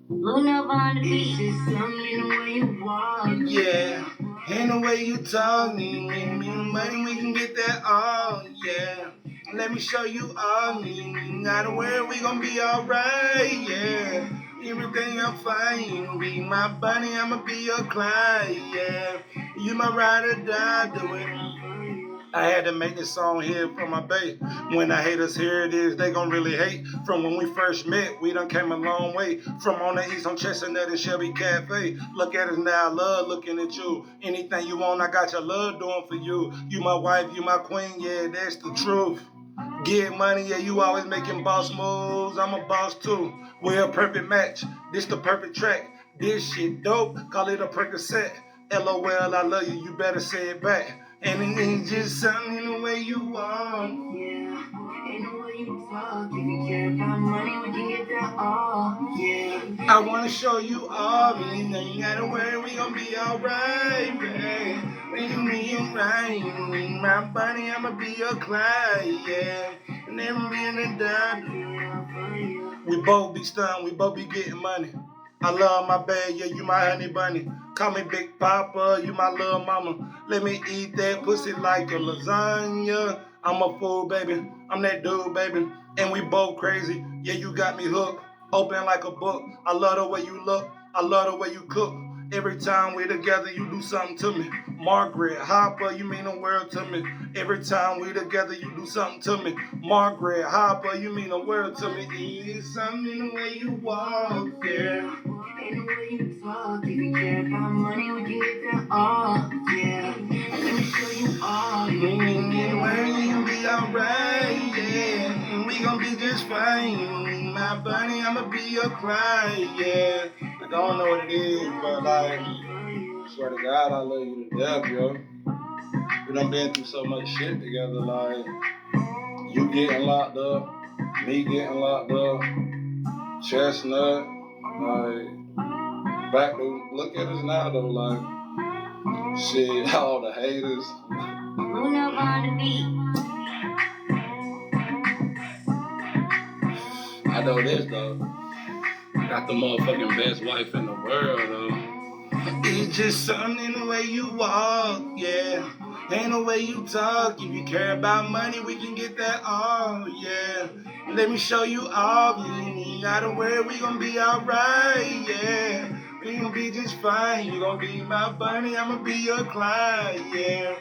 Moving up on the beat, just something in the way you walk. Yeah, and the way you talk, me money, we can get that all, yeah. Let me show you all, not a word, we gon' be alright, yeah. Everything I'm fine, be my bunny, I'ma be your Clyde, yeah. You my ride or die, do it. I had to make this song here for my bae. When the haters hear it is, they gon' really hate. From when we first met, we done came a long way. From on the east on Chestnut and Shelby Cafe. Look at us now, I love looking at you. Anything you want, I got your love doing for you. You my wife, you my queen, yeah, that's the truth. Get money, yeah, you always making boss moves. I'm a boss too. We're a perfect match. This the perfect track. This shit dope. Call it a Percocet. LOL, I love you. You better say it back. And it ain't just something in the way you walk. Yeah, ain't the way you talk. If you care about money, we can get that all. Yeah, I wanna show you all. Me, you ain't gotta worry, we gon' be alright, babe. When you mean right, my bunny, I'ma be your Clyde, yeah. And then being a dime. We both be stunned, we both be getting money. I love my bag, yeah, you my honey bunny. Call me Big Papa, you my little mama. Let me eat that pussy like a lasagna. I'm a fool, baby. I'm that dude, baby. And we both crazy. Yeah, you got me hooked. Open like a book. I love the way you look. I love the way you cook. Every time we together, you do something to me. Margaret Hopper, you mean the world to me. Every time we together, you do something to me. Margaret Hopper, you mean the world to me. It's something in the way you walk, yeah. In the way you talk, if you care about money, we can get that all, yeah. Let me show you all. Anywhere you can be alright, yeah. We gon' be just fine. My bunny, I'ma be your Clyde, yeah. I don't know what it is, but like, swear to God, I love you to death, yo. We done been through so much shit together, like, you getting locked up, me getting locked up, Chestnut, like, back to look at us now though, like, shit, all the haters. Moving up on the beat. I know this though. Got the motherfucking best wife in the world though. It's just something in the way you walk, yeah. Ain't the way you talk. If you care about money, we can get that all, yeah. Let me show you all. You ain't gotta worry, we gon' be alright, yeah. We gon' be just fine. You gon' be my bunny, I'ma be your Clyde, yeah.